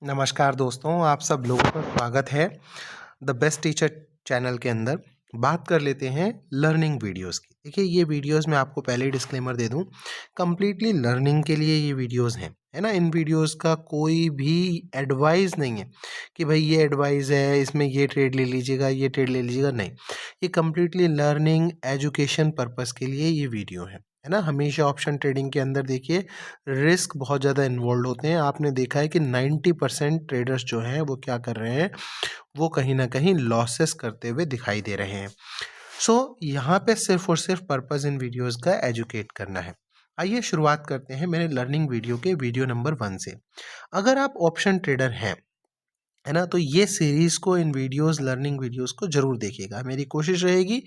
नमस्कार दोस्तों, आप सब लोगों का स्वागत है द बेस्ट टीचर चैनल के अंदर। बात कर लेते हैं लर्निंग वीडियोस की। देखिए, ये वीडियोस मैं आपको पहले ही डिस्क्लेमर दे दूं, कंप्लीटली लर्निंग के लिए ये वीडियोस हैं, है ना। इन वीडियोस का कोई भी एडवाइस नहीं है कि भाई ये एडवाइस है, इसमें ये ट्रेड ले लीजिएगा, ये ट्रेड ले लीजिएगा, नहीं। ये कंप्लीटली लर्निंग एजुकेशन पर्पस के लिए ये वीडियो है ना। हमेशा ऑप्शन ट्रेडिंग के अंदर देखिए रिस्क बहुत ज़्यादा इन्वॉल्व होते हैं। आपने देखा है कि 90% ट्रेडर्स जो हैं वो क्या कर रहे हैं, वो कहीं ना कहीं लॉसेस करते हुए दिखाई दे रहे हैं। सो यहाँ पे सिर्फ और सिर्फ पर्पस इन वीडियोस का एजुकेट करना है। आइए शुरुआत करते हैं मेरे लर्निंग वीडियो के वीडियो नंबर 1 से। अगर आप ऑप्शन ट्रेडर हैं, है ना, तो ये सीरीज़ को, इन वीडियोस, लर्निंग वीडियोस को ज़रूर देखिएगा। मेरी कोशिश रहेगी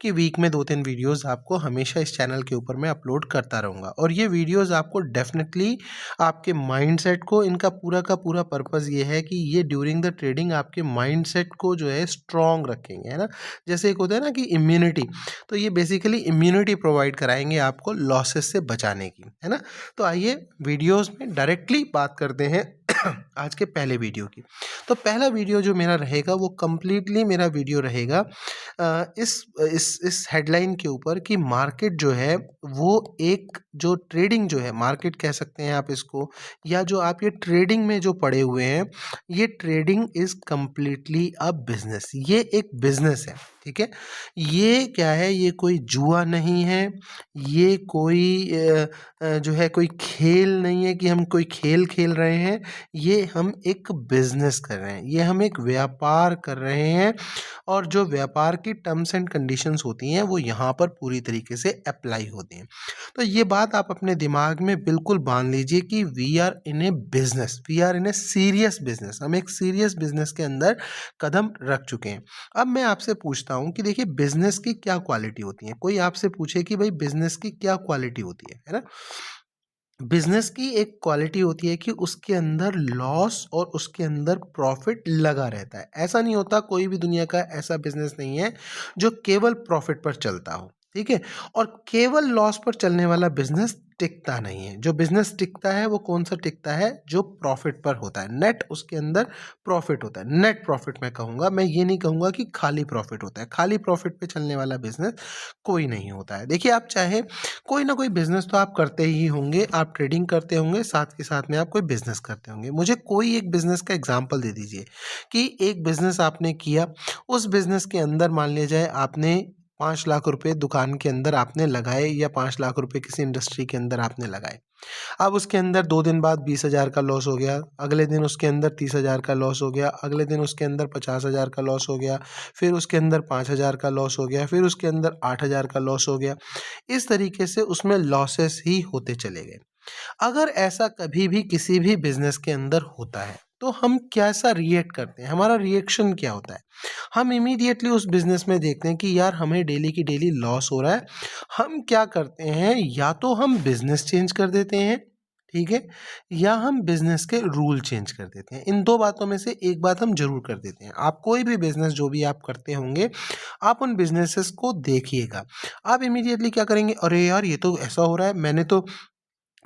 कि वीक में 2-3 वीडियोस आपको हमेशा इस चैनल के ऊपर मैं अपलोड करता रहूँगा, और ये वीडियोस आपको डेफिनेटली आपके माइंडसेट को, इनका पूरा का पूरा पर्पस ये है कि ये ड्यूरिंग द ट्रेडिंग आपके माइंडसेट को जो है स्ट्रॉन्ग रखेंगे, है ना। जैसे एक होता है ना कि इम्यूनिटी, तो ये बेसिकली इम्यूनिटी प्रोवाइड कराएंगे आपको लॉसेस से बचाने की, है ना। तो आइए वीडियोज़ में डायरेक्टली बात करते हैं आज के पहले वीडियो की। तो पहला वीडियो जो मेरा रहेगा वो कम्प्लीटली मेरा वीडियो रहेगा इस हेडलाइन के ऊपर कि मार्केट जो है वो एक, जो ट्रेडिंग जो है, मार्केट कह सकते हैं आप इसको, या जो आप ये ट्रेडिंग में जो पड़े हुए हैं, ये trading is completely a business. ये एक बिजनेस है, ठीक है। ये क्या है, ये कोई जुआ नहीं है, ये कोई जो है कोई खेल नहीं है कि हम कोई खेल खेल रहे हैं। ये हम एक बिजनेस कर रहे हैं, ये हम एक व्यापार कर रहे हैं, और जो व्यापार की टर्म्स एंड कंडीशंस होती हैं वो यहाँ पर पूरी तरीके से अप्लाई होती हैं। तो ये बात आप अपने दिमाग में बिल्कुल बांध लीजिए कि we are in a business, we are in a serious business. हम एक सीरियस बिजनेस के अंदर कदम रख चुके हैं। अब मैं आपसे पूछता हूँ कि देखिए, बिजनेस की क्या क्वालिटी होती है। कोई आपसे पूछे कि भाई बिजनेस की क्या क्वालिटी होती है ना। बिजनेस की एक क्वालिटी होती है कि उसके अंदर लॉस और उसके अंदर प्रॉफिट लगा रहता है। ऐसा नहीं होता, कोई भी दुनिया का ऐसा बिजनेस नहीं है जो केवल प्रॉफिट पर चलता हो, ठीक है। और केवल लॉस पर चलने वाला बिजनेस टिकता नहीं है। जो बिजनेस टिकता है वो कौन सा टिकता है, जो प्रॉफिट पर होता है, नेट उसके अंदर प्रॉफिट होता है, नेट प्रॉफिट मैं कहूँगा। मैं ये नहीं कहूँगा कि खाली प्रॉफिट होता है। खाली प्रॉफिट पे चलने वाला बिजनेस कोई नहीं होता है। देखिए, आप चाहे कोई ना कोई बिजनेस तो आप करते ही होंगे, आप ट्रेडिंग करते होंगे, साथ के साथ में आप कोई बिजनेस करते होंगे। मुझे कोई एक बिजनेस का एग्जांपल दे दीजिए कि एक बिजनेस आपने किया, उस बिजनेस के अंदर मान लिया जाए आपने 5 लाख रुपए दुकान के अंदर आपने लगाए, या 5 लाख रुपए किसी इंडस्ट्री के अंदर आपने लगाए। अब उसके अंदर 2 दिन बाद 20,000 का लॉस हो गया, अगले दिन उसके अंदर 30,000 का लॉस हो गया, अगले दिन उसके अंदर 50,000 का लॉस हो गया, फिर उसके अंदर 5,000 का लॉस हो गया, फिर उसके अंदर 8,000 का लॉस हो गया। इस तरीके से उसमें लॉसेस ही होते चले गए। अगर ऐसा कभी भी किसी भी बिजनेस के अंदर होता है, तो हम कैसा रिएक्ट करते हैं, हमारा रिएक्शन क्या होता है। हम इमीडिएटली उस बिजनेस में देखते हैं कि यार हमें डेली की डेली लॉस हो रहा है। हम क्या करते हैं, या तो हम बिजनेस चेंज कर देते हैं, ठीक है, या हम बिजनेस के रूल चेंज कर देते हैं। इन दो बातों में से एक बात हम जरूर कर देते हैं। आप कोई भी बिजनेस जो भी आप करते होंगे, आप उन बिजनेसेस को देखिएगा। आप इमीडिएटली क्या करेंगे, अरे यार ये तो ऐसा हो रहा है, मैंने तो,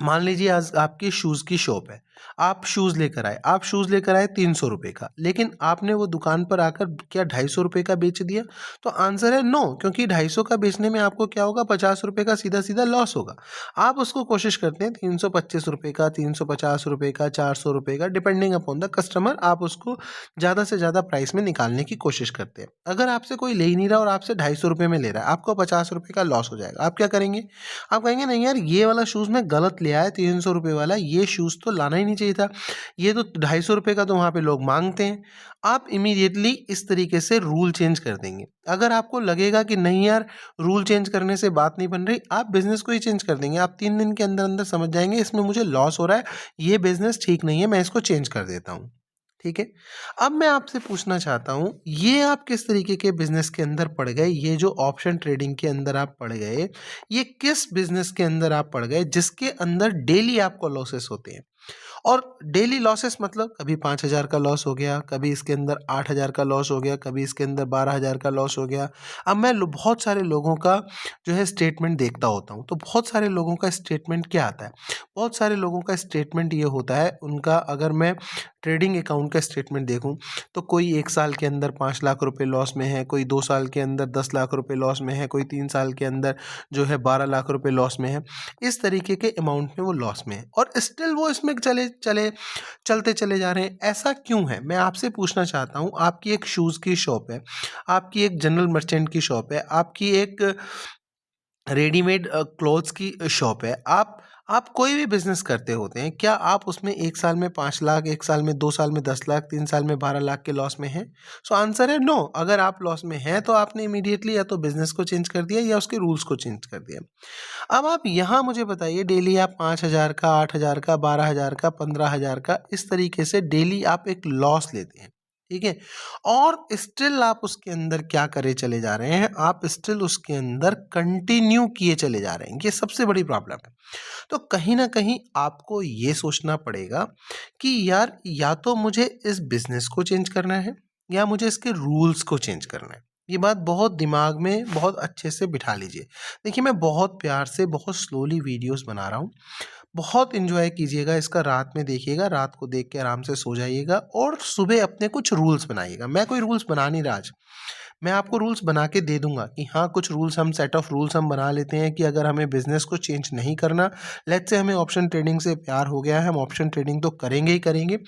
मान लीजिए आज आपकी शूज़ की शॉप है, आप शूज़ लेकर आए, आप शूज़ लेकर आए 300 रुपये का, लेकिन आपने वो दुकान पर आकर क्या 250 रुपये का बेच दिया? तो आंसर है नो, क्योंकि 250 का बेचने में आपको क्या होगा, 50 रुपये का सीधा सीधा लॉस होगा। आप उसको कोशिश करते हैं 325 रुपये का, 350 रुपये का, 400 रुपये का, डिपेंडिंग अपॉन द कस्टमर, आप उसको ज़्यादा से ज़्यादा प्राइस में निकालने की कोशिश करते हैं। अगर आपसे कोई ले ही नहीं रहा और आपसे 250 रुपये में ले रहा है, आपको 50 रुपये का लॉस हो जाएगा। आप क्या करेंगे? आप कहेंगे नहीं यार, ये वाला शूज़ मैं गलत ले आया, 300 रुपये वाला, ये शूज़ तो लाना ही नहीं चाहिए था, ये तो 250 रुपये का तो वहाँ पे लोग मांगते हैं। आप इमीडिएटली इस तरीके से रूल चेंज कर देंगे। अगर आपको लगेगा कि नहीं यार, रूल चेंज करने से बात नहीं बन रही, आप बिजनेस को ही चेंज कर देंगे। आप 3 दिन के अंदर अंदर समझ जाएंगे इसमें मुझे लॉस हो रहा है, ये बिजनेस ठीक नहीं है, मैं इसको चेंज कर देता हूँ, ठीक है। अब मैं आपसे पूछना चाहता हूँ, ये आप किस तरीके के बिजनेस के अंदर पड़ गए, ये जो ऑप्शन ट्रेडिंग के अंदर आप पड़ गए, ये किस बिजनेस के अंदर आप पड़ गए जिसके अंदर डेली आपको लॉसेस होते हैं। और डेली लॉसेस मतलब कभी 5,000 का लॉस हो गया, कभी इसके अंदर 8,000 का लॉस हो गया, कभी इसके अंदर 12,000 का लॉस हो गया। अब मैं बहुत सारे लोगों का जो है स्टेटमेंट देखता होता हूँ, तो बहुत सारे लोगों का स्टेटमेंट क्या आता है, बहुत सारे लोगों का स्टेटमेंट ये होता है उनका, अगर मैं ट्रेडिंग अकाउंट का स्टेटमेंट देखूं तो कोई 1 साल के अंदर 5 लाख रुपए लॉस में है, कोई 2 साल के अंदर 10 लाख रुपए लॉस में है, कोई 3 साल के अंदर जो है 12 लाख रुपए लॉस में है। इस तरीके के अमाउंट में वो लॉस में है और स्टिल वो इसमें चलते चले जा रहे हैं। ऐसा क्यों है, मैं आपसे पूछना चाहता हूँ। आपकी एक शूज़ की शॉप है, आपकी एक जनरल मर्चेंट की शॉप है, आपकी एक रेडीमेड क्लॉथ्स की शॉप है, आप कोई भी बिजनेस करते होते हैं, क्या आप उसमें 1 साल में 5 लाख, 1 साल में 2 साल में 10 लाख, 3 साल में 12 लाख के लॉस में हैं? सो आंसर है नो। अगर आप लॉस में हैं तो आपने इमीडिएटली या तो बिजनेस को चेंज कर दिया या उसके रूल्स को चेंज कर दिया। अब आप यहाँ मुझे बताइए, डेली आप 5,000 का, 8,000 का, 12,000 का, 15,000 का, इस तरीके से डेली आप एक लॉस लेते हैं, ठीक है? और स्टिल आप उसके अंदर क्या करे चले जा रहे हैं, आप स्टिल उसके अंदर कंटिन्यू किए चले जा रहे हैं। ये सबसे बड़ी प्रॉब्लम है। तो कहीं न कहीं आपको ये सोचना पड़ेगा कि यार, या तो मुझे इस बिज़नेस को चेंज करना है या मुझे इसके रूल्स को चेंज करना है। ये बात बहुत दिमाग में बहुत अच्छे से बिठा लीजिए। देखिए, मैं बहुत प्यार से बहुत स्लोली वीडियोज़ बना रहा हूँ। बहुत एन्जॉय कीजिएगा इसका, रात में देखिएगा, रात को देख के आराम से सो जाइएगा और सुबह अपने कुछ रूल्स बनाइएगा। मैं कोई रूल्स बना नहीं रहा आज। मैं आपको रूल्स बना के दे दूँगा कि हाँ, कुछ रूल्स हम, सेट ऑफ रूल्स हम बना लेते हैं कि अगर हमें बिज़नेस को चेंज नहीं करना, लेट्स से हमें ऑप्शन ट्रेडिंग से प्यार हो गया है, हम ऑप्शन ट्रेडिंग तो करेंगे ही करेंगे।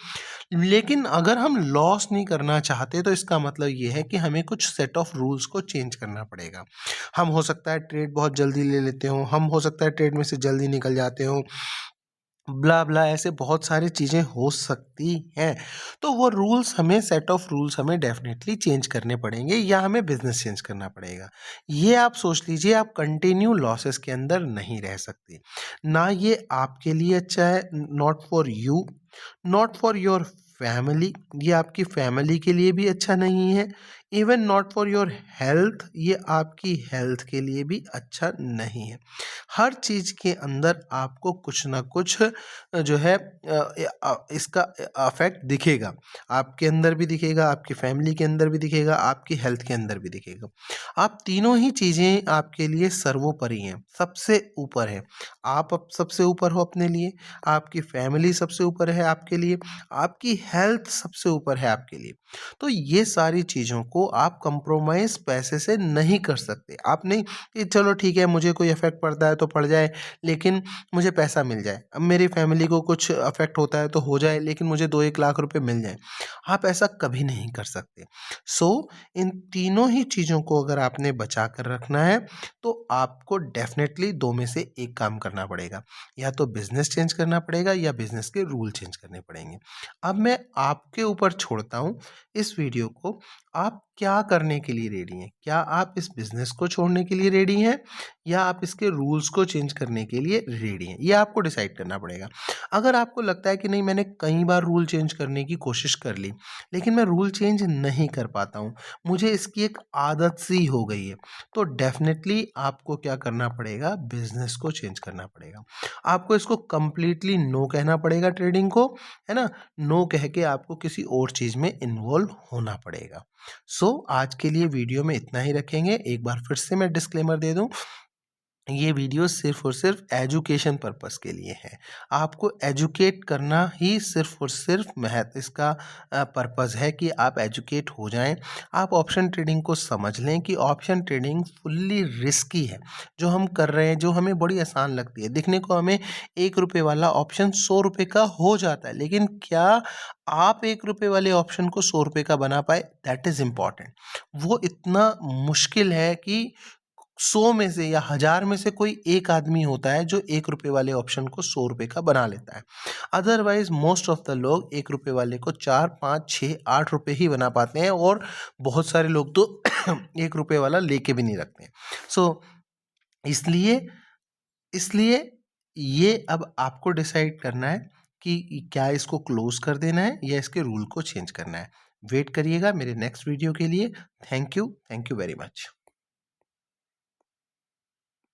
लेकिन अगर हम लॉस नहीं करना चाहते तो इसका मतलब ये है कि हमें कुछ सेट ऑफ रूल्स को चेंज करना पड़ेगा। हम हो सकता है ट्रेड बहुत जल्दी ले लेते हों, हम हो सकता है ट्रेड में से जल्दी निकल जाते हों, ब्ला ब्ला, ऐसे बहुत सारी चीज़ें हो सकती हैं। तो वो रूल्स हमें, सेट ऑफ रूल्स हमें डेफ़िनेटली चेंज करने पड़ेंगे या हमें बिज़नेस चेंज करना पड़ेगा। ये आप सोच लीजिए, आप कंटिन्यू लॉसेस के अंदर नहीं रह सकते। ना ये आपके लिए अच्छा है, not for you, not for your family, ये आपकी फैमिली के लिए भी अच्छा नहीं है। Even not for your health, ये आपकी हेल्थ के लिए भी अच्छा नहीं है। हर चीज़ के अंदर आपको कुछ ना कुछ जो है इसका अफेक्ट दिखेगा। आपके अंदर भी दिखेगा, आपकी फैमिली के अंदर भी दिखेगा, आपकी हेल्थ के अंदर भी दिखेगा। आप तीनों ही चीज़ें आपके लिए सर्वोपरि हैं, सबसे ऊपर है। आप अब सबसे ऊपर हो अपने लिए, आपकी फैमिली सबसे ऊपर है आपके लिए, आपकी हेल्थ सबसे ऊपर है आपके लिए। तो ये सारी चीज़ों को आप कंप्रोमाइज़ पैसे से नहीं कर सकते। आप नहीं कि चलो ठीक है, मुझे कोई इफ़ेक्ट पड़ता है तो पड़ जाए, लेकिन मुझे पैसा मिल जाए। अब मेरी फैमिली को कुछ इफ़ेक्ट होता है तो हो जाए, लेकिन मुझे 2-1 लाख रुपए मिल जाएँ। आप ऐसा कभी नहीं कर सकते। सो इन तीनों ही चीज़ों को अगर आपने बचा कर रखना है, तो आपको डेफ़िनेटली 2 में से एक काम करना पड़ेगा। या तो बिज़नेस चेंज करना पड़ेगा या बिज़नेस के रूल चेंज करने पड़ेंगे। अब मैं आपके ऊपर छोड़ता हूँ इस वीडियो को, आप क्या करने के लिए रेडी हैं? क्या आप इस बिज़नेस को छोड़ने के लिए रेडी हैं या आप इसके रूल्स को चेंज करने के लिए रेडी हैं? ये आपको डिसाइड करना पड़ेगा। अगर आपको लगता है कि नहीं, मैंने कई बार रूल चेंज करने की कोशिश कर ली, लेकिन मैं रूल चेंज नहीं कर पाता हूँ, मुझे इसकी एक आदत सी हो गई है, तो डेफ़िनेटली आपको क्या करना पड़ेगा? बिज़नेस को चेंज करना पड़ेगा। आपको इसको कंप्लीटली नो कहना पड़ेगा ट्रेडिंग को, है ना? नो कह के आपको किसी और चीज़ में इन्वॉल्व होना पड़ेगा। सो आज के लिए वीडियो में इतना ही रखेंगे। एक बार फिर से मैं डिस्क्लेमर दे दूँ, ये वीडियो सिर्फ़ और सिर्फ़ एजुकेशन पर्पस के लिए है। आपको एजुकेट करना ही सिर्फ़ और सिर्फ़ इसका पर्पस है कि आप एजुकेट हो जाएँ। आप ऑप्शन ट्रेडिंग को समझ लें कि ऑप्शन ट्रेडिंग फुल्ली रिस्की है। जो हम कर रहे हैं, जो हमें बड़ी आसान लगती है। दिखने को हमें ₹1 वाला ऑप्शन ₹100 का हो जाता है, लेकिन क्या आप ₹1 वाले ऑप्शन को ₹100 का बना पाए? That is important. वो इतना मुश्किल है कि 100 में से या 1000 में से कोई एक आदमी होता है जो ₹1 वाले ऑप्शन को ₹100 का बना लेता है। अदरवाइज़ मोस्ट ऑफ द लोग ₹1 वाले को 4, 5, 6, ₹8 ही बना पाते हैं और बहुत सारे लोग तो ₹1 वाला लेके भी नहीं रखते हैं। सो इसलिए इसलिए ये अब आपको डिसाइड करना है कि क्या इसको क्लोज़ कर देना है या इसके रूल को चेंज करना है। वेट करिएगा मेरे नेक्स्ट वीडियो के लिए। Thank you very much.